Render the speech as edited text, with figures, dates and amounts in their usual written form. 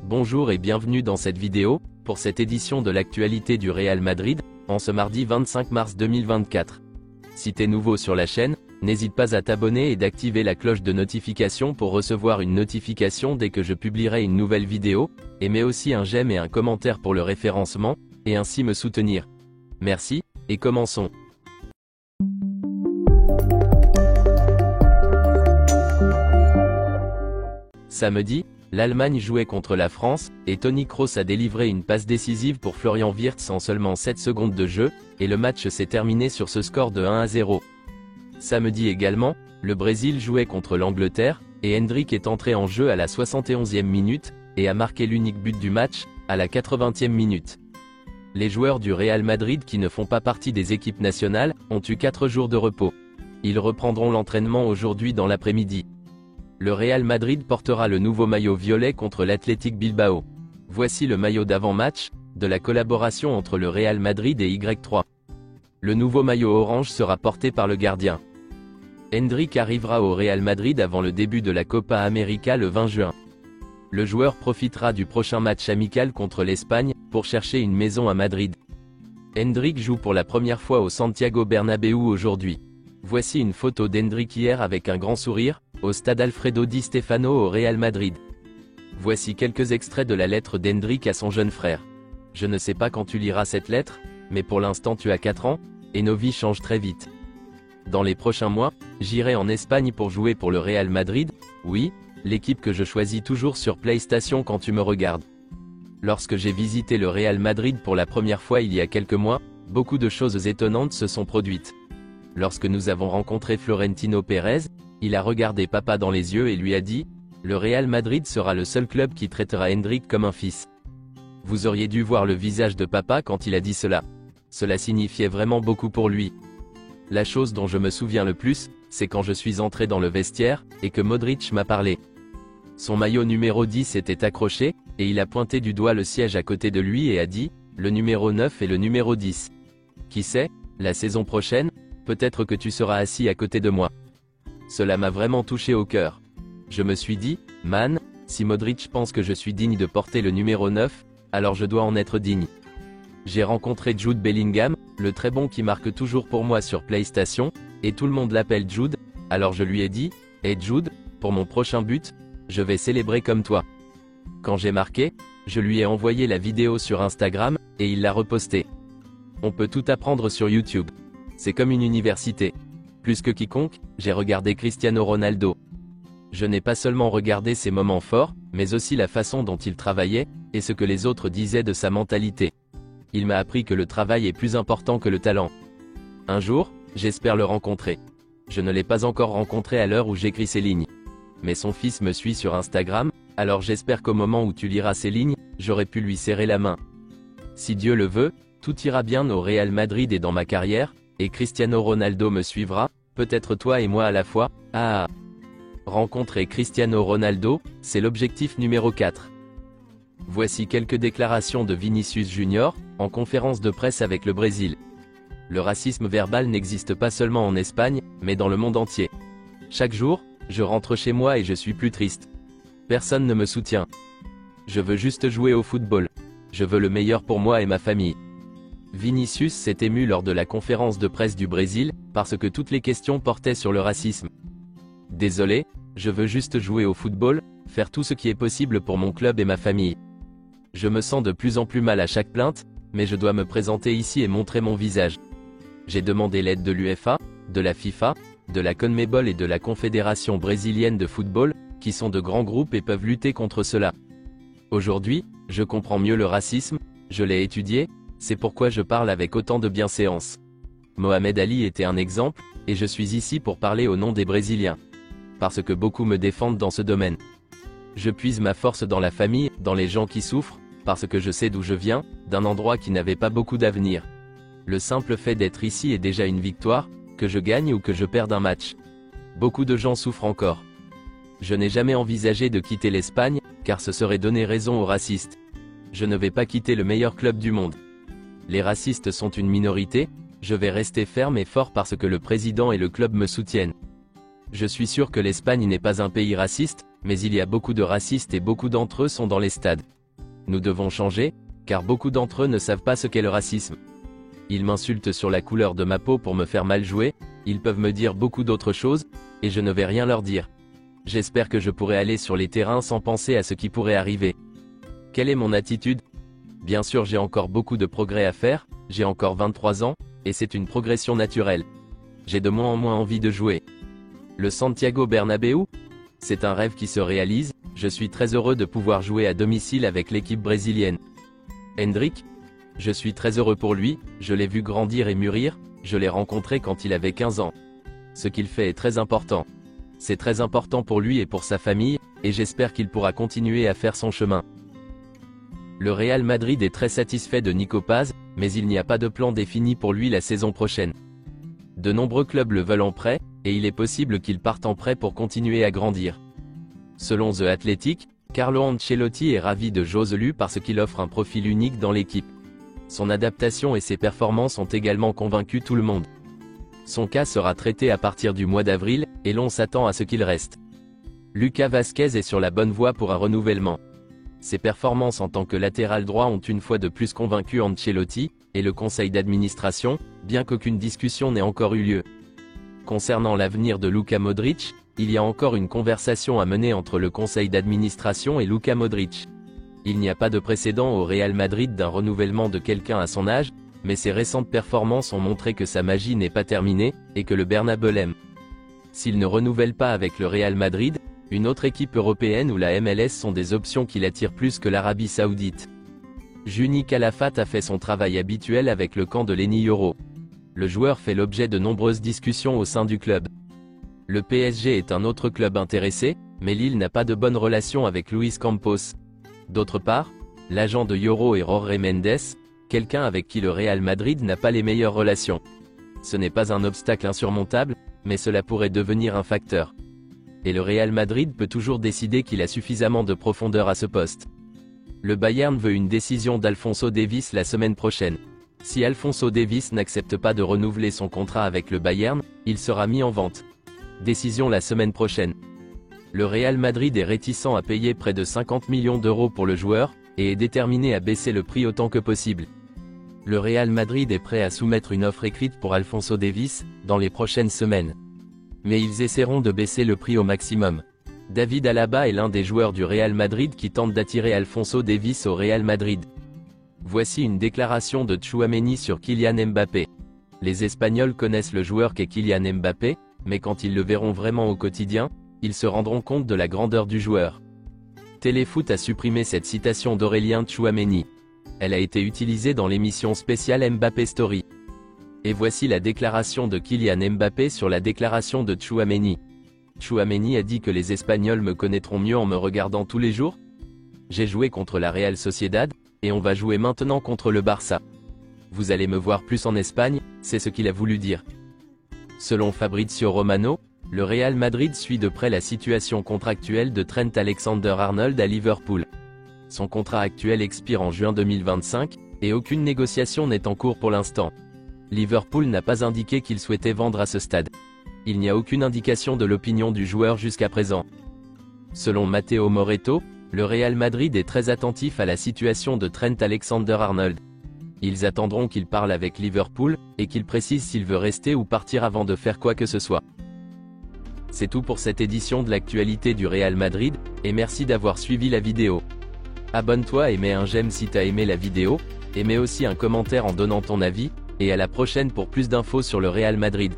Bonjour et bienvenue dans cette vidéo, pour cette édition de l'actualité du Real Madrid, en ce mardi 25 mars 2024. Si t'es nouveau sur la chaîne, n'hésite pas à t'abonner et d'activer la cloche de notification pour recevoir une notification dès que je publierai une nouvelle vidéo, et mets aussi un j'aime et un commentaire pour le référencement, et ainsi me soutenir. Merci, et commençons. Samedi, l'Allemagne jouait contre la France, et Toni Kroos a délivré une passe décisive pour Florian Wirtz en seulement 7 secondes de jeu, et le match s'est terminé sur ce score de 1-0. Samedi également, le Brésil jouait contre l'Angleterre, et Endrick est entré en jeu à la 71e minute, et a marqué l'unique but du match, à la 80e minute. Les joueurs du Real Madrid qui ne font pas partie des équipes nationales, ont eu 4 jours de repos. Ils reprendront l'entraînement aujourd'hui dans l'après-midi. Le Real Madrid portera le nouveau maillot violet contre l'Athletic Bilbao. Voici le maillot d'avant-match, de la collaboration entre le Real Madrid et Y3. Le nouveau maillot orange sera porté par le gardien. Endrick arrivera au Real Madrid avant le début de la Copa América le 20 juin. Le joueur profitera du prochain match amical contre l'Espagne, pour chercher une maison à Madrid. Endrick joue pour la première fois au Santiago Bernabéu aujourd'hui. Voici une photo d'Endrick hier avec un grand sourire, au stade Alfredo Di Stefano au Real Madrid. Voici quelques extraits de la lettre d'Endrick à son jeune frère. Je ne sais pas quand tu liras cette lettre, mais pour l'instant tu as 4 ans, et nos vies changent très vite. Dans les prochains mois, j'irai en Espagne pour jouer pour le Real Madrid, oui, l'équipe que je choisis toujours sur PlayStation quand tu me regardes. Lorsque j'ai visité le Real Madrid pour la première fois il y a quelques mois, beaucoup de choses étonnantes se sont produites. Lorsque nous avons rencontré Florentino Pérez, il a regardé papa dans les yeux et lui a dit « Le Real Madrid sera le seul club qui traitera Endrick comme un fils ». Vous auriez dû voir le visage de papa quand il a dit cela. Cela signifiait vraiment beaucoup pour lui. La chose dont je me souviens le plus, c'est quand je suis entré dans le vestiaire, et que Modric m'a parlé. Son maillot numéro 10 était accroché, et il a pointé du doigt le siège à côté de lui et a dit « Le numéro 9 et le numéro 10. Qui sait, la saison prochaine, peut-être que tu seras assis à côté de moi ». Cela m'a vraiment touché au cœur. Je me suis dit, man, si Modric pense que je suis digne de porter le numéro 9, alors je dois en être digne. J'ai rencontré Jude Bellingham, le très bon qui marque toujours pour moi sur PlayStation, et tout le monde l'appelle Jude, alors je lui ai dit, hey Jude, pour mon prochain but, je vais célébrer comme toi. Quand j'ai marqué, je lui ai envoyé la vidéo sur Instagram, et il l'a repostée. On peut tout apprendre sur YouTube. C'est comme une université. Plus que quiconque, j'ai regardé Cristiano Ronaldo. Je n'ai pas seulement regardé ses moments forts, mais aussi la façon dont il travaillait, et ce que les autres disaient de sa mentalité. Il m'a appris que le travail est plus important que le talent. Un jour, j'espère le rencontrer. Je ne l'ai pas encore rencontré à l'heure où j'écris ces lignes. Mais son fils me suit sur Instagram, alors j'espère qu'au moment où tu liras ces lignes, j'aurai pu lui serrer la main. Si Dieu le veut, tout ira bien au Real Madrid et dans ma carrière, et Cristiano Ronaldo me suivra, peut-être toi et moi à la fois, Rencontrer Cristiano Ronaldo, c'est l'objectif numéro 4. Voici quelques déclarations de Vinicius Junior, en conférence de presse avec le Brésil. Le racisme verbal n'existe pas seulement en Espagne, mais dans le monde entier. Chaque jour, je rentre chez moi et je suis plus triste. Personne ne me soutient. Je veux juste jouer au football. Je veux le meilleur pour moi et ma famille. Vinicius s'est ému lors de la conférence de presse du Brésil, parce que toutes les questions portaient sur le racisme. Désolé, je veux juste jouer au football, faire tout ce qui est possible pour mon club et ma famille. Je me sens de plus en plus mal à chaque plainte, mais je dois me présenter ici et montrer mon visage. J'ai demandé l'aide de l'UEFA, de la FIFA, de la CONMEBOL et de la Confédération brésilienne de football, qui sont de grands groupes et peuvent lutter contre cela. Aujourd'hui, je comprends mieux le racisme, je l'ai étudié, c'est pourquoi je parle avec autant de bienséance. Mohamed Ali était un exemple, et je suis ici pour parler au nom des Brésiliens. Parce que beaucoup me défendent dans ce domaine. Je puise ma force dans la famille, dans les gens qui souffrent, parce que je sais d'où je viens, d'un endroit qui n'avait pas beaucoup d'avenir. Le simple fait d'être ici est déjà une victoire, que je gagne ou que je perde un match. Beaucoup de gens souffrent encore. Je n'ai jamais envisagé de quitter l'Espagne, car ce serait donner raison aux racistes. Je ne vais pas quitter le meilleur club du monde. Les racistes sont une minorité, je vais rester ferme et fort parce que le président et le club me soutiennent. Je suis sûr que l'Espagne n'est pas un pays raciste, mais il y a beaucoup de racistes et beaucoup d'entre eux sont dans les stades. Nous devons changer, car beaucoup d'entre eux ne savent pas ce qu'est le racisme. Ils m'insultent sur la couleur de ma peau pour me faire mal jouer, ils peuvent me dire beaucoup d'autres choses, et je ne vais rien leur dire. J'espère que je pourrai aller sur les terrains sans penser à ce qui pourrait arriver. Quelle est mon attitude? Bien sûr, j'ai encore beaucoup de progrès à faire, j'ai encore 23 ans, et c'est une progression naturelle. J'ai de moins en moins envie de jouer. Le Santiago Bernabéu? C'est un rêve qui se réalise, je suis très heureux de pouvoir jouer à domicile avec l'équipe brésilienne. Hendrick? Je suis très heureux pour lui, je l'ai vu grandir et mûrir, je l'ai rencontré quand il avait 15 ans. Ce qu'il fait est très important. C'est très important pour lui et pour sa famille, et j'espère qu'il pourra continuer à faire son chemin. Le Real Madrid est très satisfait de Nico Paz, mais il n'y a pas de plan défini pour lui la saison prochaine. De nombreux clubs le veulent en prêt, et il est possible qu'il parte en prêt pour continuer à grandir. Selon The Athletic, Carlo Ancelotti est ravi de Joselu parce qu'il offre un profil unique dans l'équipe. Son adaptation et ses performances ont également convaincu tout le monde. Son cas sera traité à partir du mois d'avril, et l'on s'attend à ce qu'il reste. Lucas Vazquez est sur la bonne voie pour un renouvellement. Ses performances en tant que latéral droit ont une fois de plus convaincu Ancelotti, et le conseil d'administration, bien qu'aucune discussion n'ait encore eu lieu. Concernant l'avenir de Luka Modric, il y a encore une conversation à mener entre le conseil d'administration et Luka Modric. Il n'y a pas de précédent au Real Madrid d'un renouvellement de quelqu'un à son âge, mais ses récentes performances ont montré que sa magie n'est pas terminée, et que le Bernabéu l'aime. S'il ne renouvelle pas avec le Real Madrid, une autre équipe européenne ou la MLS sont des options qui l'attirent plus que l'Arabie Saoudite. Juni Calafat a fait son travail habituel avec le camp de Lenny Yoro. Le joueur fait l'objet de nombreuses discussions au sein du club. Le PSG est un autre club intéressé, mais Lille n'a pas de bonne relation avec Luis Campos. D'autre part, l'agent de Yoro est Jorge Mendes, quelqu'un avec qui le Real Madrid n'a pas les meilleures relations. Ce n'est pas un obstacle insurmontable, mais cela pourrait devenir un facteur. Et le Real Madrid peut toujours décider qu'il a suffisamment de profondeur à ce poste. Le Bayern veut une décision d'Alphonso Davies la semaine prochaine. Si Alphonso Davies n'accepte pas de renouveler son contrat avec le Bayern, il sera mis en vente. Décision la semaine prochaine. Le Real Madrid est réticent à payer près de 50 millions d'euros pour le joueur, et est déterminé à baisser le prix autant que possible. Le Real Madrid est prêt à soumettre une offre écrite pour Alphonso Davies, dans les prochaines semaines. Mais ils essaieront de baisser le prix au maximum. David Alaba est l'un des joueurs du Real Madrid qui tente d'attirer Alphonso Davies au Real Madrid. Voici une déclaration de Tchouaméni sur Kylian Mbappé. Les Espagnols connaissent le joueur qu'est Kylian Mbappé, mais quand ils le verront vraiment au quotidien, ils se rendront compte de la grandeur du joueur. Téléfoot a supprimé cette citation d'Aurélien Tchouaméni. Elle a été utilisée dans l'émission spéciale Mbappé Story. Et voici la déclaration de Kylian Mbappé sur la déclaration de Tchouaméni. Tchouaméni a dit que les Espagnols me connaîtront mieux en me regardant tous les jours. J'ai joué contre la Real Sociedad, et on va jouer maintenant contre le Barça. Vous allez me voir plus en Espagne, c'est ce qu'il a voulu dire. Selon Fabrizio Romano, le Real Madrid suit de près la situation contractuelle de Trent Alexander-Arnold à Liverpool. Son contrat actuel expire en juin 2025, et aucune négociation n'est en cours pour l'instant. Liverpool n'a pas indiqué qu'il souhaitait vendre à ce stade. Il n'y a aucune indication de l'opinion du joueur jusqu'à présent. Selon Matteo Moretto, le Real Madrid est très attentif à la situation de Trent Alexander-Arnold. Ils attendront qu'il parle avec Liverpool, et qu'il précise s'il veut rester ou partir avant de faire quoi que ce soit. C'est tout pour cette édition de l'actualité du Real Madrid, et merci d'avoir suivi la vidéo. Abonne-toi et mets un j'aime si t'as aimé la vidéo, et mets aussi un commentaire en donnant ton avis, et à la prochaine pour plus d'infos sur le Real Madrid.